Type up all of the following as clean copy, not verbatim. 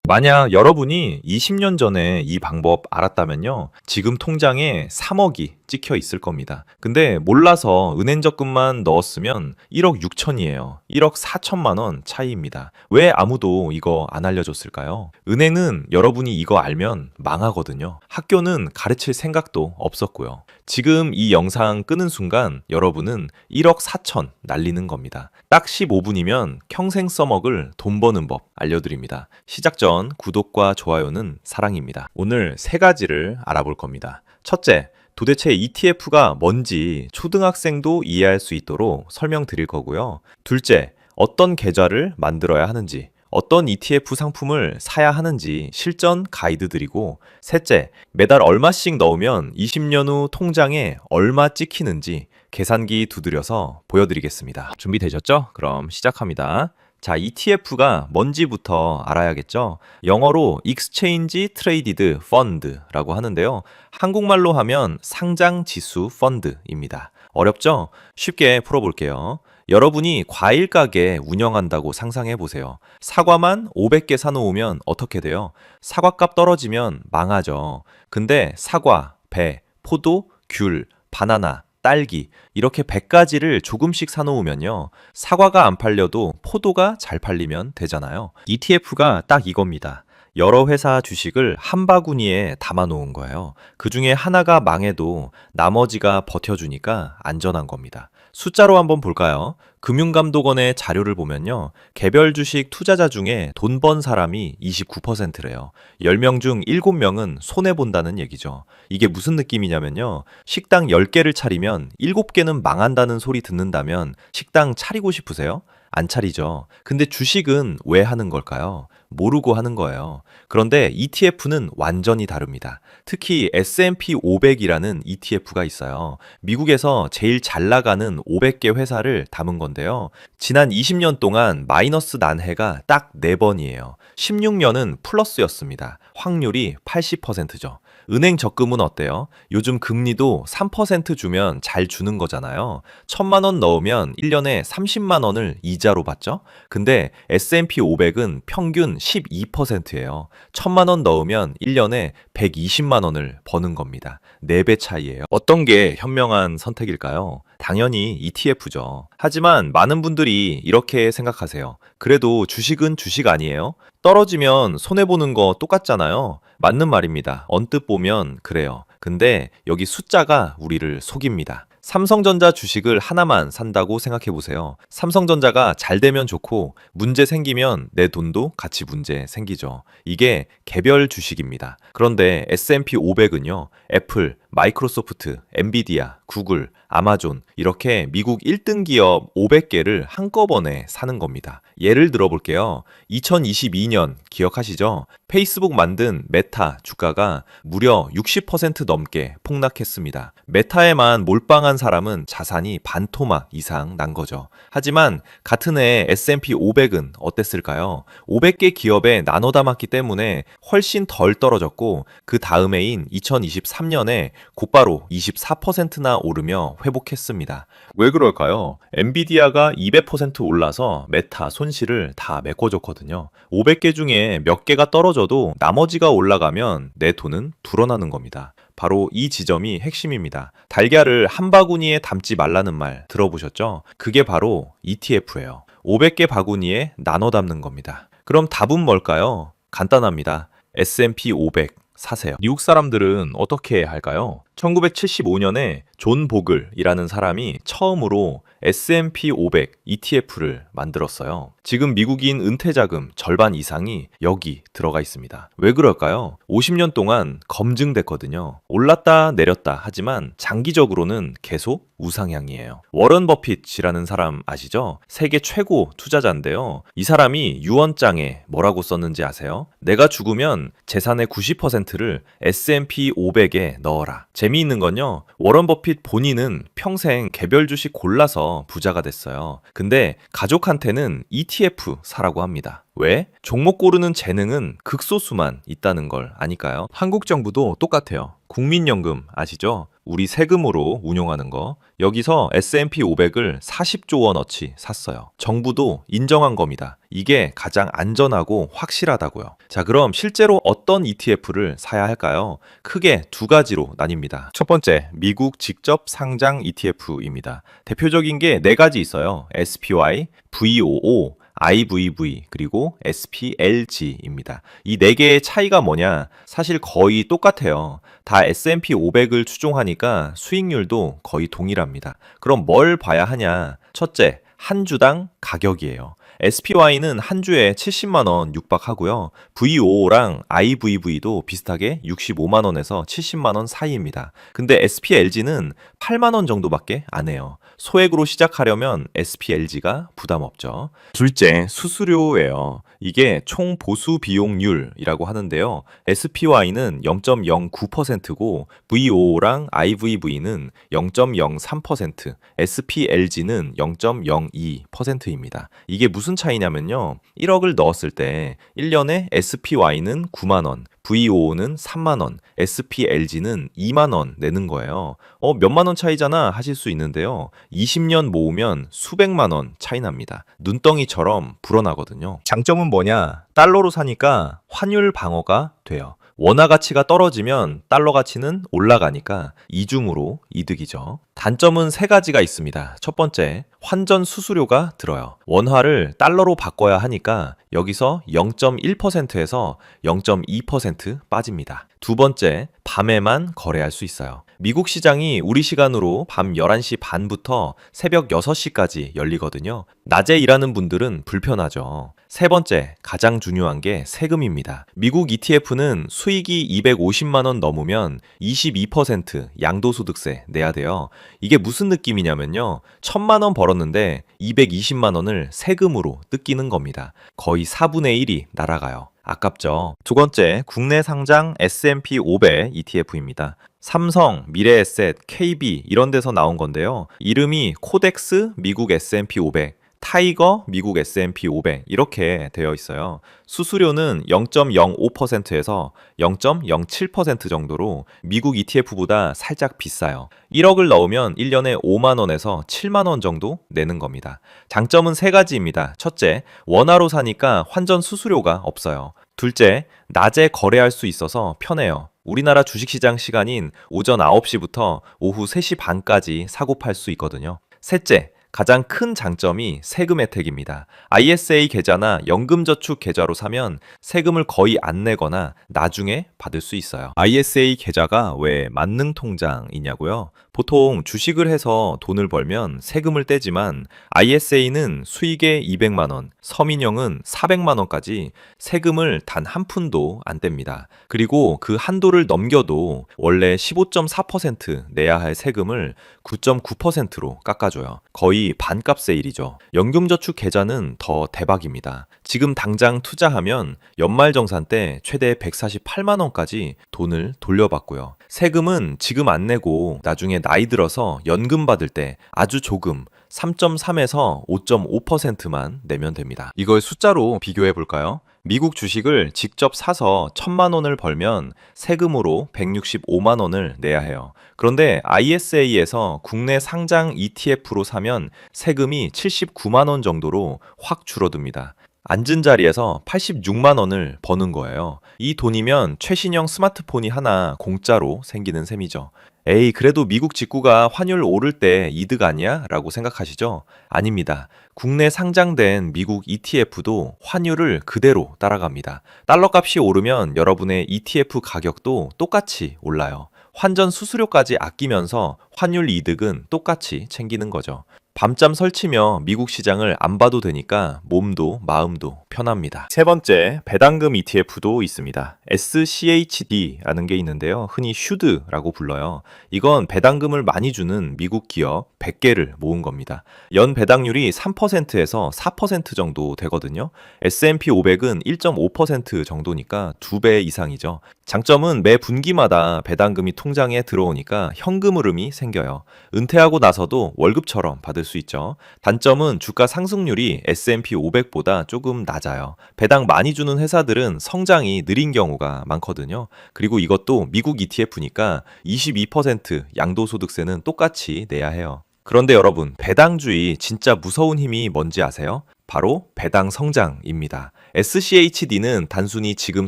만약 여러분이 20년 전에 이 방법 알았다면요. 지금 통장에 3억이 찍혀 있을 겁니다. 근데 몰라서 은행 적금만 넣었으면 1억 6천이에요. 1억 4천만 원 차이입니다. 왜 아무도 이거 안 알려줬을까요? 은행은 여러분이 이거 알면 망하거든요. 학교는 가르칠 생각도 없었고요. 지금 이 영상 끄는 순간 여러분은 1억 4천 날리는 겁니다. 딱 15분이면 평생 써먹을 돈 버는 법 알려드립니다. 시작 전 구독과 좋아요는 사랑입니다. 오늘 세 가지를 알아볼 겁니다. 첫째, 도대체 ETF가 뭔지 초등학생도 이해할 수 있도록 설명드릴 거고요. 둘째, 어떤 계좌를 만들어야 하는지, 어떤 ETF 상품을 사야 하는지 실전 가이드 드리고, 셋째, 매달 얼마씩 넣으면 20년 후 통장에 얼마 찍히는지 계산기 두드려서 보여드리겠습니다. 준비되셨죠? 그럼 시작합니다. 자, ETF가 뭔지부터 알아야겠죠? 영어로 Exchange Traded Fund라고 하는데요. 한국말로 하면 상장 지수 펀드입니다. 어렵죠? 쉽게 풀어볼게요. 여러분이 과일 가게 운영한다고 상상해 보세요. 사과만 500개 사놓으면 어떻게 돼요? 사과값 떨어지면 망하죠. 근데 사과, 배, 포도, 귤, 바나나, 딸기 이렇게 100가지를 조금씩 사놓으면요. 사과가 안 팔려도 포도가 잘 팔리면 되잖아요. ETF가 딱 이겁니다. 여러 회사 주식을 한 바구니에 담아 놓은 거예요. 그 중에 하나가 망해도 나머지가 버텨주니까 안전한 겁니다. 숫자로 한번 볼까요? 금융감독원의 자료를 보면요. 개별 주식 투자자 중에 돈 번 사람이 29%래요. 10명 중 7명은 손해본다는 얘기죠. 이게 무슨 느낌이냐면요. 식당 10개를 차리면 7개는 망한다는 소리 듣는다면 식당 차리고 싶으세요? 안 차리죠. 근데 주식은 왜 하는 걸까요? 모르고 하는 거예요. 그런데 ETF는 완전히 다릅니다. 특히 S&P 500이라는 ETF가 있어요. 미국에서 제일 잘 나가는 500개 회사를 담은 건데요. 지난 20년 동안 마이너스 난 해가 딱 4번이에요. 16년은 플러스였습니다. 확률이 80%죠. 은행 적금은 어때요? 요즘 금리도 3% 주면 잘 주는 거잖아요. 1,000만 원 넣으면 1년에 30만 원을 이자로 받죠? 근데 S&P 500은 평균 12%예요. 1,000만 원 넣으면 1년에 120만 원을 버는 겁니다. 4배 차이예요. 어떤 게 현명한 선택일까요? 당연히 ETF죠. 하지만 많은 분들이 이렇게 생각하세요. 그래도 주식은 주식 아니에요? 떨어지면 손해보는 거 똑같잖아요. 맞는 말입니다. 언뜻 보면 그래요. 근데 여기 숫자가 우리를 속입니다. 삼성전자 주식을 하나만 산다고 생각해 보세요. 삼성전자가 잘 되면 좋고 문제 생기면 내 돈도 같이 문제 생기죠. 이게 개별 주식입니다. 그런데 S&P 500은요. 애플, 마이크로소프트, 엔비디아, 구글, 아마존 이렇게 미국 1등 기업 500개를 한꺼번에 사는 겁니다. 예를 들어 볼게요. 2022년 기억하시죠? 페이스북 만든 메타 주가가 무려 60% 넘게 폭락했습니다. 메타에만 몰빵한 사람은 자산이 반토막 이상 난 거죠. 하지만 같은 해 S&P 500은 어땠을까요? 500개 기업에 나눠 담았기 때문에 훨씬 덜 떨어졌고 그 다음 해인 2023년에 곧바로 24%나 오르며 회복했습니다. 왜 그럴까요? 엔비디아가 200% 올라서 메타 손실을 다 메꿔줬거든요. 500개 중에 몇 개가 떨어져도 나머지가 올라가면 내 돈은 불어나는 겁니다. 바로 이 지점이 핵심입니다. 달걀을 한 바구니에 담지 말라는 말 들어보셨죠? 그게 바로 ETF예요. 500개 바구니에 나눠 담는 겁니다. 그럼 답은 뭘까요? 간단합니다. S&P 500 사세요. 미국 사람들은 어떻게 할까요? 1975년에 존 보글이라는 사람이 처음으로 S&P 500 ETF를 만들었어요. 지금 미국인 은퇴자금 절반 이상이 여기 들어가 있습니다. 왜 그럴까요? 50년 동안 검증됐거든요. 올랐다 내렸다 하지만 장기적으로는 계속 우상향이에요. 워런 버핏이라는 사람 아시죠? 세계 최고 투자자인데요. 이 사람이 유언장에 뭐라고 썼는지 아세요? 내가 죽으면 재산의 90%를 S&P 500에 넣어라. 재미있는 건요. 워런 버핏 본인은 평생 개별 주식 골라서 부자가 됐어요. 근데 가족한테는 ETF 사라고 합니다. 왜? 종목 고르는 재능은 극소수만 있다는 걸 아니까요. 한국 정부도 똑같아요. 국민연금 아시죠? 우리 세금으로 운용하는 거. 여기서 S&P 500을 40조 원어치 샀어요. 정부도 인정한 겁니다. 이게 가장 안전하고 확실하다고요. 자, 그럼 실제로 어떤 ETF를 사야 할까요? 크게 두 가지로 나뉩니다. 첫 번째, 미국 직접 상장 ETF입니다. 대표적인 게 네 가지 있어요. SPY, VOO, IVV, 그리고 SPLG입니다. 이 네 개의 차이가 뭐냐? 사실 거의 똑같아요. 다 S&P 500을 추종하니까 수익률도 거의 동일합니다. 그럼 뭘 봐야 하냐? 첫째, 한 주당 가격이에요. SPY는 한 주에 70만 원 육박하고요. VO랑 IVV도 비슷하게 65만 원에서 70만 원 사이입니다. 근데 SPLG는 8만 원 정도밖에 안 해요. 소액으로 시작하려면 SPLG가 부담 없죠. 둘째, 수수료예요. 이게 총 보수 비용률이라고 하는데요. SPY는 0.09%고 VO랑 IVV는 0.03%, SPLG는 0.02%입니다. 이게 무슨 차이냐면요. 1억을 넣었을 때 1년에 SPY는 9만 원, VO는 3만 원, SPLG는 2만 원 내는 거예요. 몇만 원 차이잖아 하실 수 있는데요. 20년 모으면 수백만 원 차이 납니다. 눈덩이처럼 불어나거든요. 장점은 뭐냐? 달러로 사니까 환율 방어가 돼요. 원화 가치가 떨어지면 달러 가치는 올라가니까 이중으로 이득이죠. 단점은 세 가지가 있습니다. 첫 번째, 환전 수수료가 들어요. 원화를 달러로 바꿔야 하니까 여기서 0.1%에서 0.2% 빠집니다. 두 번째, 밤에만 거래할 수 있어요. 미국 시장이 우리 시간으로 밤 11시 반부터 새벽 6시까지 열리거든요. 낮에 일하는 분들은 불편하죠. 세 번째, 가장 중요한 게 세금입니다. 미국 ETF는 수익이 250만 원 넘으면 22% 양도소득세 내야 돼요. 이게 무슨 느낌이냐면요. 1000만 원 벌었는데 220만 원을 세금으로 뜯기는 겁니다. 거의 4분의 1이 날아가요. 아깝죠. 두 번째, 국내 상장 S&P 500 ETF입니다. 삼성, 미래에셋, KB 이런 데서 나온 건데요. 이름이 코덱스 미국 S&P 500, 타이거 미국 S&P 500 이렇게 되어 있어요. 수수료는 0.05%에서 0.07% 정도로 미국 ETF보다 살짝 비싸요. 1억을 넣으면 1년에 5만 원에서 7만 원 정도 내는 겁니다. 장점은 세 가지입니다. 첫째, 원화로 사니까 환전 수수료가 없어요. 둘째, 낮에 거래할 수 있어서 편해요. 우리나라 주식시장 시간인 오전 9시부터 오후 3시 반까지 사고 팔 수 있거든요. 셋째, 가장 큰 장점이 세금 혜택입니다. ISA 계좌나 연금저축 계좌로 사면 세금을 거의 안 내거나 나중에 받을 수 있어요. ISA 계좌가 왜 만능통장이냐고요? 보통 주식을 해서 돈을 벌면 세금을 떼지만 ISA는 수익의 200만 원, 서민형은 400만 원까지 세금을 단 한 푼도 안 뗍니다. 그리고 그 한도를 넘겨도 원래 15.4% 내야 할 세금을 9.9%로 깎아줘요. 거의 반값의 일이죠. 연금저축 계좌는 더 대박입니다. 지금 당장 투자하면 연말정산 때 최대 148만 원까지 돈을 돌려받고요. 세금은 지금 안 내고 나중에 나이 들어서 연금 받을 때 아주 조금 3.3에서 5.5%만 내면 됩니다. 이걸 숫자로 비교해 볼까요? 미국 주식을 직접 사서 1000만 원을 벌면 세금으로 165만 원을 내야 해요. 그런데 ISA에서 국내 상장 ETF로 사면 세금이 79만 원 정도로 확 줄어듭니다. 앉은 자리에서 86만 원을 버는 거예요. 이 돈이면 최신형 스마트폰이 하나 공짜로 생기는 셈이죠. 에이, 그래도 미국 직구가 환율 오를 때 이득 아니야? 라고 생각하시죠? 아닙니다. 국내 상장된 미국 ETF도 환율을 그대로 따라갑니다. 달러 값이 오르면 여러분의 ETF 가격도 똑같이 올라요. 환전 수수료까지 아끼면서 환율 이득은 똑같이 챙기는 거죠. 밤잠 설치며 미국 시장을 안 봐도 되니까 몸도 마음도 편합니다. 세 번째, 배당금 ETF도 있습니다. SCHD라는 게 있는데요. 흔히 슈드라고 불러요. 이건 배당금을 많이 주는 미국 기업 100개를 모은 겁니다. 연 배당률이 3%에서 4% 정도 되거든요. S&P 500은 1.5% 정도니까 2배 이상이죠. 장점은 매 분기마다 배당금이 통장에 들어오니까 현금 흐름이 생겨요. 은퇴하고 나서도 월급처럼 받을 수 있죠. 단점은 주가 상승률이 S&P 500보다 조금 낮아요. 배당 많이 주는 회사들은 성장이 느린 경우가 많거든요. 그리고 이것도 미국 ETF니까 22% 양도소득세는 똑같이 내야 해요. 그런데 여러분, 배당주의 진짜 무서운 힘이 뭔지 아세요? 바로 배당 성장입니다. SCHD는 단순히 지금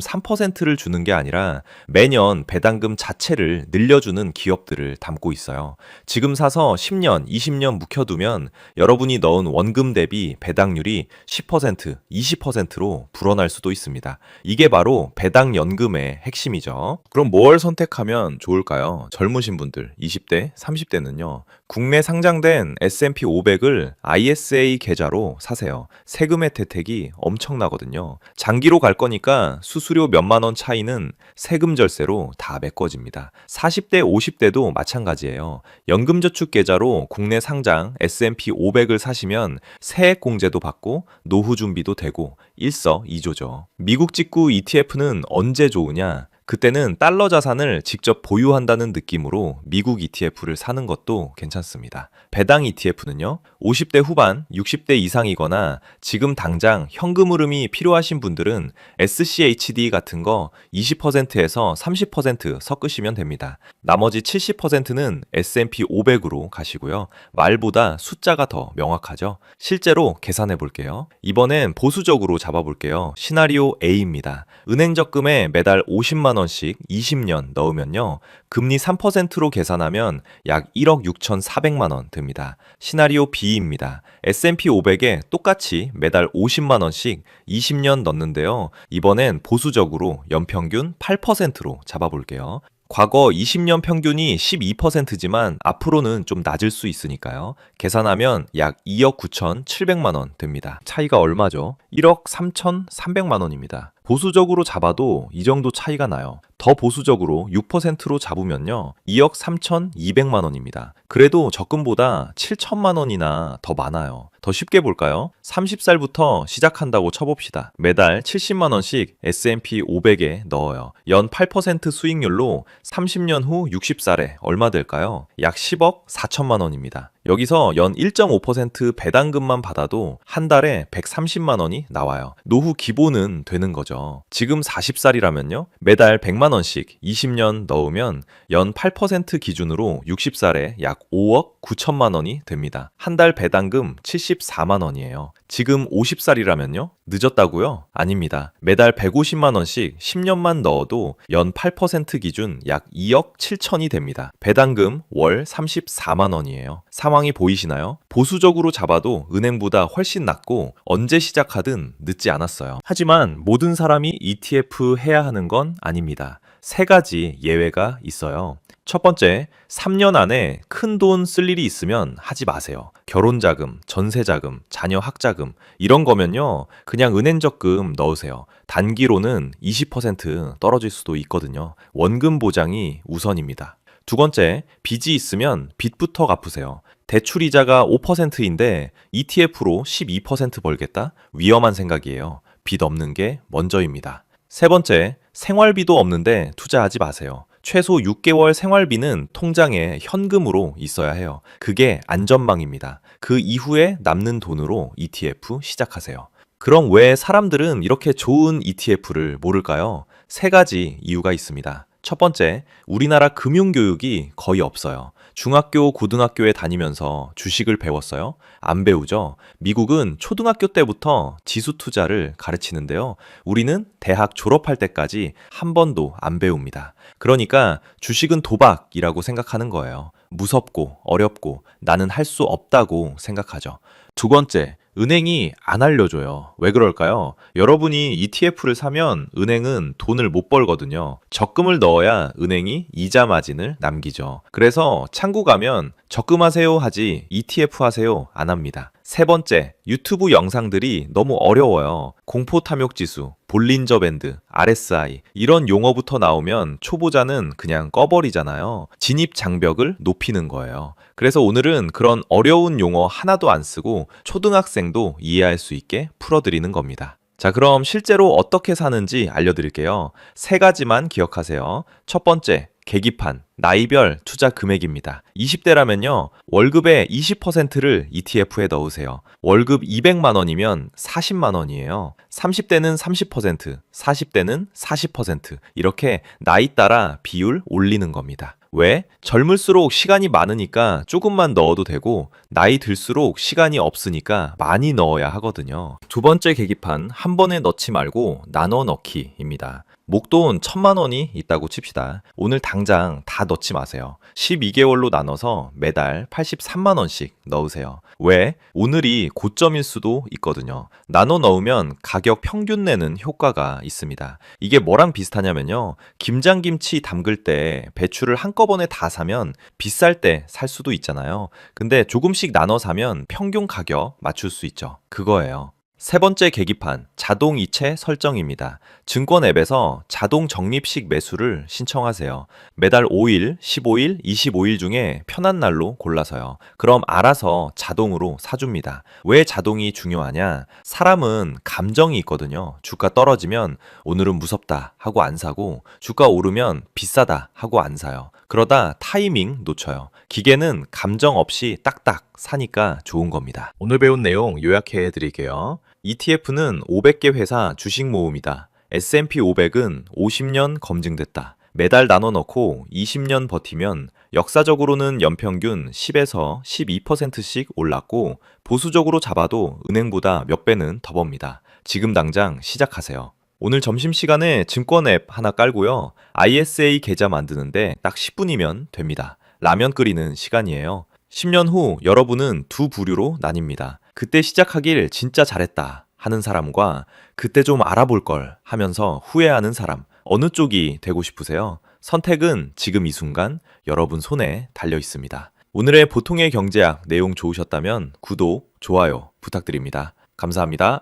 3%를 주는 게 아니라 매년 배당금 자체를 늘려주는 기업들을 담고 있어요. 지금 사서 10년, 20년 묵혀두면 여러분이 넣은 원금 대비 배당률이 10%, 20%로 불어날 수도 있습니다. 이게 바로 배당연금의 핵심이죠. 그럼 뭘 선택하면 좋을까요? 젊으신 분들, 20대, 30대는요. 국내 상장된 S&P 500을 ISA 계좌로 사세요. 세금의 혜택이 엄청나거든요. 장기로 갈 거니까 수수료 몇만 원 차이는 세금 절세로 다 메꿔집니다. 40대, 50대도 마찬가지예요. 연금저축 계좌로 국내 상장 S&P 500을 사시면 세액 공제도 받고 노후 준비도 되고 일석이조죠. 미국 직구 ETF는 언제 좋으냐? 그때는 달러 자산을 직접 보유한다는 느낌으로 미국 ETF를 사는 것도 괜찮습니다. 배당 ETF는요, 50대 후반, 60대 이상이거나 지금 당장 현금 흐름이 필요하신 분들은 SCHD 같은 거 20%에서 30% 섞으시면 됩니다. 나머지 70%는 S&P 500으로 가시고요. 말보다 숫자가 더 명확하죠. 실제로 계산해 볼게요. 이번엔 보수적으로 잡아볼게요. 시나리오 A입니다. 은행 적금에 매달 50만 원씩 20년 넣으면요. 금리 3%로 계산하면 약 1억 6,400만 원 듭니다. 시나리오 B입니다. S&P 500에 똑같이 매달 50만 원씩 20년 넣는데요. 이번엔 보수적으로 연평균 8%로 잡아볼게요. 과거 20년 평균이 12%지만 앞으로는 좀 낮을 수 있으니까요. 계산하면 약 2억 9,700만 원 됩니다. 차이가 얼마죠? 1억 3,300만 원입니다. 보수적으로 잡아도 이 정도 차이가 나요. 더 보수적으로 6%로 잡으면요. 2억 3,200만 원입니다. 그래도 적금보다 7천만 원이나 더 많아요. 더 쉽게 볼까요? 30살부터 시작한다고 쳐봅시다. 매달 70만 원씩 S&P 500에 넣어요. 연 8% 수익률로 30년 후 60살에 얼마 될까요? 약 10억 4천만 원입니다. 여기서 연 1.5% 배당금만 받아도 한 달에 130만 원이 나와요. 노후 기본은 되는 거죠. 지금 40살이라면요. 매달 100만 원씩 20년 넣으면 연 8% 기준으로 60살에 약 5억 9천만 원이 됩니다. 한 달 배당금 74만 원이에요. 지금 50살이라면요? 늦었다고요? 아닙니다. 매달 150만 원씩 10년만 넣어도 연 8% 기준 약 2억 7천이 됩니다. 배당금 월 34만 원이에요. 상황이 보이시나요? 보수적으로 잡아도 은행보다 훨씬 낮고 언제 시작하든 늦지 않았어요. 하지만 모든 사람이 ETF 해야 하는 건 아닙니다. 세 가지 예외가 있어요. 첫 번째, 3년 안에 큰 돈 쓸 일이 있으면 하지 마세요. 결혼자금, 전세자금, 자녀 학자금 이런 거면요. 그냥 은행 적금 넣으세요. 단기로는 20% 떨어질 수도 있거든요. 원금 보장이 우선입니다. 두 번째, 빚이 있으면 빚부터 갚으세요. 대출 이자가 5%인데 ETF로 12% 벌겠다? 위험한 생각이에요. 빚 없는 게 먼저입니다. 세 번째, 생활비도 없는데 투자하지 마세요. 최소 6개월 생활비는 통장에 현금으로 있어야 해요. 그게 안전망입니다. 그 이후에 남는 돈으로 ETF 시작하세요. 그럼 왜 사람들은 이렇게 좋은 ETF를 모를까요? 세 가지 이유가 있습니다. 첫 번째, 우리나라 금융교육이 거의 없어요. 중학교, 고등학교에 다니면서 주식을 배웠어요? 안 배우죠? 미국은 초등학교 때부터 지수 투자를 가르치는데요. 우리는 대학 졸업할 때까지 한 번도 안 배웁니다. 그러니까 주식은 도박이라고 생각하는 거예요. 무섭고 어렵고 나는 할 수 없다고 생각하죠. 두 번째, 은행이 안 알려줘요. 왜 그럴까요? 여러분이 ETF를 사면 은행은 돈을 못 벌거든요. 적금을 넣어야 은행이 이자 마진을 남기죠. 그래서 창구 가면 적금하세요 하지 ETF 하세요 안 합니다. 세 번째, 유튜브 영상들이 너무 어려워요. 공포탐욕지수, 볼린저 밴드, RSI 이런 용어부터 나오면 초보자는 그냥 꺼버리잖아요. 진입 장벽을 높이는 거예요. 그래서 오늘은 그런 어려운 용어 하나도 안 쓰고 초등학생도 이해할 수 있게 풀어드리는 겁니다. 자, 그럼 실제로 어떻게 사는지 알려드릴게요. 세 가지만 기억하세요. 첫 번째, 계기판, 나이별 투자 금액입니다. 20대라면요, 월급의 20%를 ETF에 넣으세요. 월급 200만 원이면 40만 원이에요. 30대는 30%, 40대는 40%, 이렇게 나이 따라 비율 올리는 겁니다. 왜? 젊을수록 시간이 많으니까 조금만 넣어도 되고, 나이 들수록 시간이 없으니까 많이 넣어야 하거든요. 두 번째 계기판, 한 번에 넣지 말고 나눠 넣기입니다. 목돈 1,000만 원이 있다고 칩시다. 오늘 당장 다 넣지 마세요. 12개월로 나눠서 매달 83만 원씩 넣으세요. 왜? 오늘이 고점일 수도 있거든요. 나눠 넣으면 가격 평균 내는 효과가 있습니다. 이게 뭐랑 비슷하냐면요, 김장김치 담글 때 배추를 한꺼번에 다 사면 비쌀 때 살 수도 있잖아요. 근데 조금씩 나눠 사면 평균 가격 맞출 수 있죠. 그거예요. 세 번째 계기판, 자동 이체 설정입니다. 증권 앱에서 자동 적립식 매수를 신청하세요. 매달 5일, 15일, 25일 중에 편한 날로 골라서요. 그럼 알아서 자동으로 사줍니다. 왜 자동이 중요하냐? 사람은 감정이 있거든요. 주가 떨어지면 오늘은 무섭다 하고 안 사고, 주가 오르면 비싸다 하고 안 사요. 그러다 타이밍 놓쳐요. 기계는 감정 없이 딱딱 사니까 좋은 겁니다. 오늘 배운 내용 요약해 드릴게요. ETF는 500개 회사 주식 모음이다. S&P 500은 50년 검증됐다. 매달 나눠 넣고 20년 버티면 역사적으로는 연평균 10에서 12%씩 올랐고, 보수적으로 잡아도 은행보다 몇 배는 더 법니다. 지금 당장 시작하세요. 오늘 점심시간에 증권 앱 하나 깔고요, ISA 계좌 만드는데 딱 10분이면 됩니다. 라면 끓이는 시간이에요. 10년 후 여러분은 두 부류로 나뉩니다. 그때 시작하길 진짜 잘했다 하는 사람과 그때 좀 알아볼 걸 하면서 후회하는 사람, 어느 쪽이 되고 싶으세요? 선택은 지금 이 순간 여러분 손에 달려 있습니다. 오늘의 보통의 경제학 내용 좋으셨다면 구독, 좋아요 부탁드립니다. 감사합니다.